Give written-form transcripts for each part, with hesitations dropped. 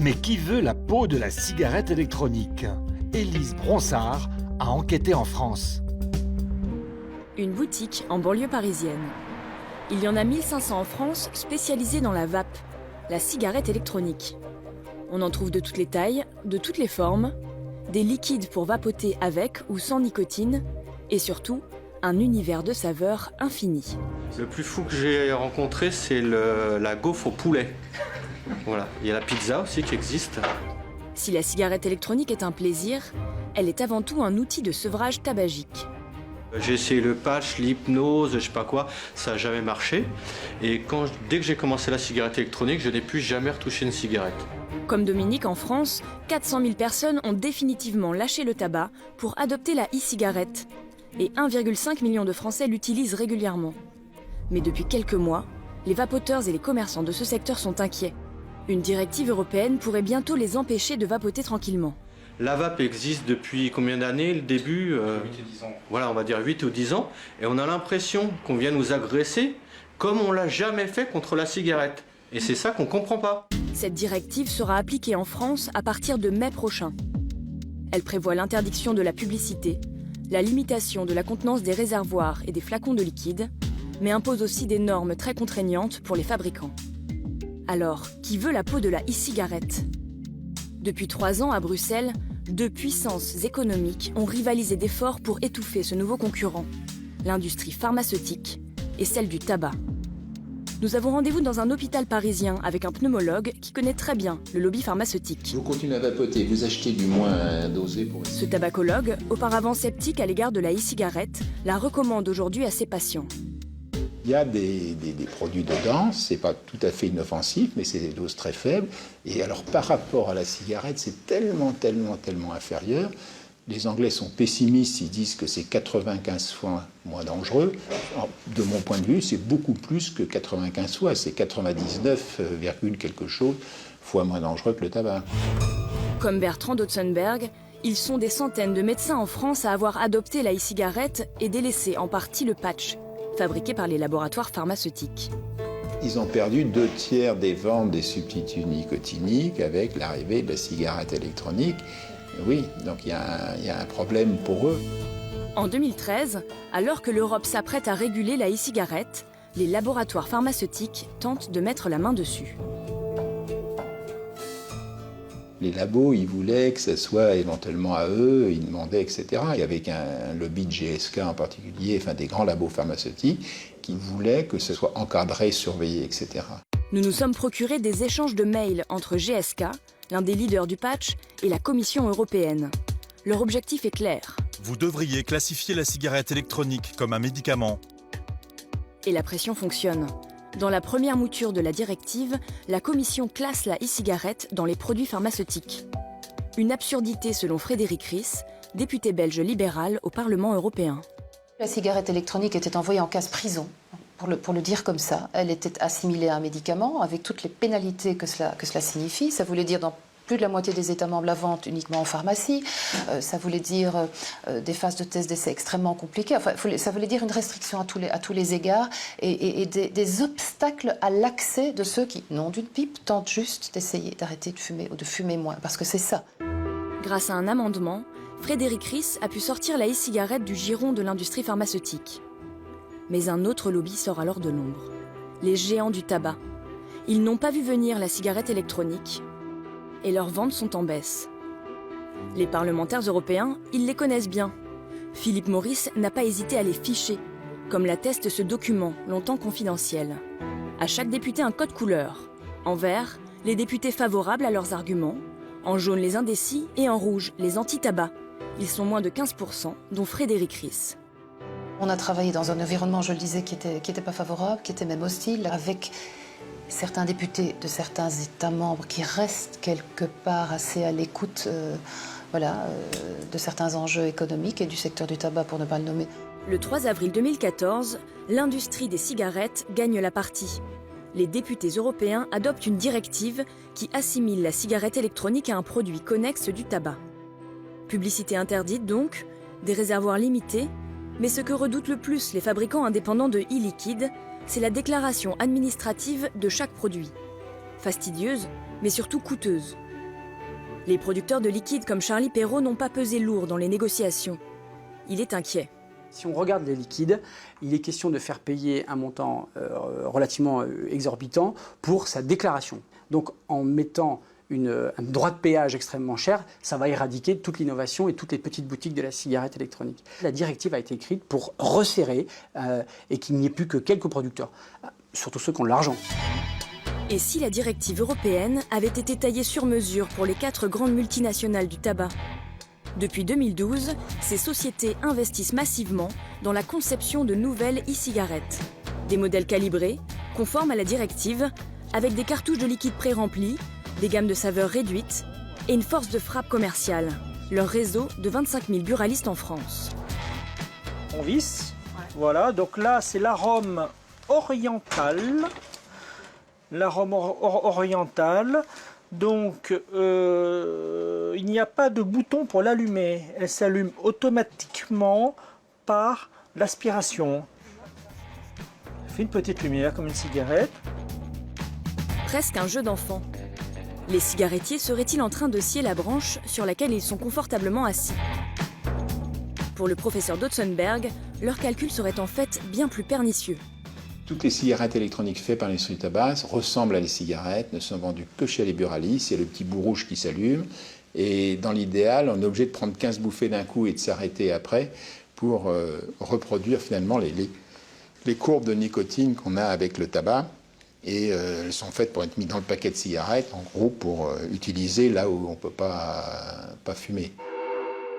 Mais qui veut la peau de la cigarette électronique? Élise Bronsard a enquêté en France. Une boutique en banlieue parisienne. Il y en a 1500 en France spécialisées dans la vape, la cigarette électronique. On en trouve de toutes les tailles, de toutes les formes, des liquides pour vapoter avec ou sans nicotine, et surtout, un univers de saveurs infini. Le plus fou que j'ai rencontré, c'est la gaufre au poulet. Voilà. Il y a la pizza aussi qui existe. Si la cigarette électronique est un plaisir, elle est avant tout un outil de sevrage tabagique. J'ai essayé le patch, l'hypnose, je sais pas quoi, ça n'a jamais marché. Et dès que j'ai commencé la cigarette électronique, je n'ai plus jamais retouché une cigarette. Comme Dominique, en France, 400 000 personnes ont définitivement lâché le tabac pour adopter la e-cigarette. Et 1,5 million de Français l'utilisent régulièrement. Mais depuis quelques mois, les vapoteurs et les commerçants de ce secteur sont inquiets. Une directive européenne pourrait bientôt les empêcher de vapoter tranquillement. La vape existe depuis combien d'années? Le début 8 ou 10 ans. Voilà, on va dire 8 ou 10 ans. Et on a l'impression qu'on vient nous agresser comme on l'a jamais fait contre la cigarette. Et c'est ça qu'on comprend pas. Cette directive sera appliquée en France à partir de mai prochain. Elle prévoit l'interdiction de la publicité, la limitation de la contenance des réservoirs et des flacons de liquide, mais impose aussi des normes très contraignantes pour les fabricants. Alors, qui veut la peau de la e-cigarette? Depuis 3 ans, à Bruxelles, 2 puissances économiques ont rivalisé d'efforts pour étouffer ce nouveau concurrent, l'industrie pharmaceutique et celle du tabac. Nous avons rendez-vous dans un hôpital parisien avec un pneumologue qui connaît très bien le lobby pharmaceutique. Vous continuez à vapoter, vous achetez du moins dosé pour... Ce tabacologue, auparavant sceptique à l'égard de la e-cigarette, la recommande aujourd'hui à ses patients. Il y a des produits dedans, c'est pas tout à fait inoffensif, mais c'est des doses très faibles. Et alors par rapport à la cigarette, c'est tellement inférieur. Les Anglais sont pessimistes, ils disent que c'est 95 fois moins dangereux. Alors, de mon point de vue, c'est beaucoup plus que 95 fois, c'est 99, quelque chose fois moins dangereux que le tabac. Comme Bertrand Dotzenberg, ils sont des centaines de médecins en France à avoir adopté la e-cigarette et délaissé en partie le patch, fabriqué par les laboratoires pharmaceutiques. Ils ont perdu 2/3 des ventes des substituts nicotiniques avec l'arrivée de la cigarette électronique. Oui, donc il y a un problème pour eux. En 2013, alors que l'Europe s'apprête à réguler la e-cigarette, les laboratoires pharmaceutiques tentent de mettre la main dessus. Les labos, ils voulaient que ça soit éventuellement à eux, ils demandaient, etc. Il y avait un lobby de GSK en particulier, enfin des grands labos pharmaceutiques, qui voulaient que ce soit encadré, surveillé, etc. Nous nous sommes procurés des échanges de mails entre GSK, l'un des leaders du patch, et la Commission européenne. Leur objectif est clair. Vous devriez classifier la cigarette électronique comme un médicament. Et la pression fonctionne. Dans la première mouture de la directive, la Commission classe la e-cigarette dans les produits pharmaceutiques. Une absurdité selon Frédéric Ries, député belge libéral au Parlement européen. La cigarette électronique était envoyée en case-prison, pour le dire comme ça. Elle était assimilée à un médicament avec toutes les pénalités que cela signifie. Ça voulait dire dans plus de la moitié des États membres la vente uniquement en pharmacie. Ça voulait dire des phases de tests d'essai extrêmement compliquées. Enfin, ça voulait dire une restriction à tous les égards et des obstacles à l'accès de ceux qui, non d'une pipe, tentent juste d'essayer d'arrêter de fumer ou de fumer moins. Parce que c'est ça. Grâce à un amendement, Frédéric Ries a pu sortir la e-cigarette du giron de l'industrie pharmaceutique. Mais un autre lobby sort alors de l'ombre. Les géants du tabac. Ils n'ont pas vu venir la cigarette électronique et leurs ventes sont en baisse. Les parlementaires européens, ils les connaissent bien. Philippe Maurice n'a pas hésité à les ficher, comme l'atteste ce document, longtemps confidentiel. À chaque député un code couleur. En vert, les députés favorables à leurs arguments. En jaune, les indécis. Et en rouge, les anti-tabac. Ils sont moins de 15%, dont Frédéric Ries. On a travaillé dans un environnement, je le disais, qui était pas favorable, qui était même hostile, avec certains députés de certains États membres qui restent quelque part assez à l'écoute de certains enjeux économiques et du secteur du tabac, pour ne pas le nommer. Le 3 avril 2014, l'industrie des cigarettes gagne la partie. Les députés européens adoptent une directive qui assimile la cigarette électronique à un produit connexe du tabac. Publicité interdite donc, des réservoirs limités, mais ce que redoutent le plus les fabricants indépendants de e-liquide, c'est la déclaration administrative de chaque produit. Fastidieuse, mais surtout coûteuse. Les producteurs de liquides comme Charlie Perrault n'ont pas pesé lourd dans les négociations. Il est inquiet. Si on regarde les liquides, il est question de faire payer un montant relativement exorbitant pour sa déclaration. Donc en mettant un droit de péage extrêmement cher, ça va éradiquer toute l'innovation et toutes les petites boutiques de la cigarette électronique. La directive a été écrite pour resserrer et qu'il n'y ait plus que quelques producteurs, surtout ceux qui ont de l'argent. Et si la directive européenne avait été taillée sur mesure pour les 4 grandes multinationales du tabac ? Depuis 2012, ces sociétés investissent massivement dans la conception de nouvelles e-cigarettes. Des modèles calibrés, conformes à la directive, avec des cartouches de liquide pré-remplis, des gammes de saveurs réduites et une force de frappe commerciale. Leur réseau de 25 000 buralistes en France. On visse. Voilà, donc là c'est l'arôme oriental. L'arôme oriental. Donc il n'y a pas de bouton pour l'allumer. Elle s'allume automatiquement par l'aspiration. Elle fait une petite lumière comme une cigarette. Presque un jeu d'enfant. Les cigarettiers seraient-ils en train de scier la branche sur laquelle ils sont confortablement assis ? Pour le professeur Dotzenberg, leurs calculs seraient en fait bien plus pernicieux. Toutes les cigarettes électroniques faites par l'industrie du tabac ressemblent à les cigarettes, ne sont vendues que chez les buralistes. Il y a le petit bout rouge qui s'allume. Et dans l'idéal, on est obligé de prendre 15 bouffées d'un coup et de s'arrêter après pour reproduire finalement les courbes de nicotine qu'on a avec le tabac. Et elles sont faites pour être mises dans le paquet de cigarettes, en gros pour utiliser là où on ne peut pas fumer.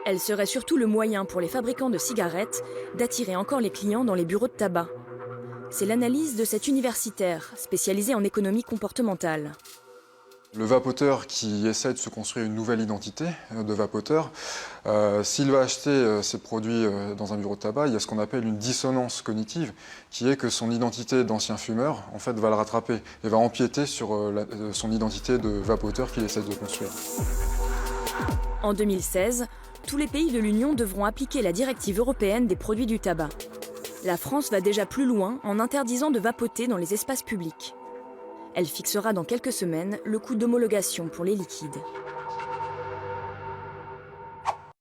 Elles seraient surtout le moyen pour les fabricants de cigarettes d'attirer encore les clients dans les bureaux de tabac. C'est l'analyse de cet universitaire spécialisé en économie comportementale. Le vapoteur qui essaie de se construire une nouvelle identité de vapoteur, s'il va acheter ses produits dans un bureau de tabac, il y a ce qu'on appelle une dissonance cognitive, qui est que son identité d'ancien fumeur, en fait, va le rattraper et va empiéter sur son identité de vapoteur qu'il essaie de construire. En 2016, tous les pays de l'Union devront appliquer la directive européenne des produits du tabac. La France va déjà plus loin en interdisant de vapoter dans les espaces publics. Elle fixera dans quelques semaines le coût d'homologation pour les liquides.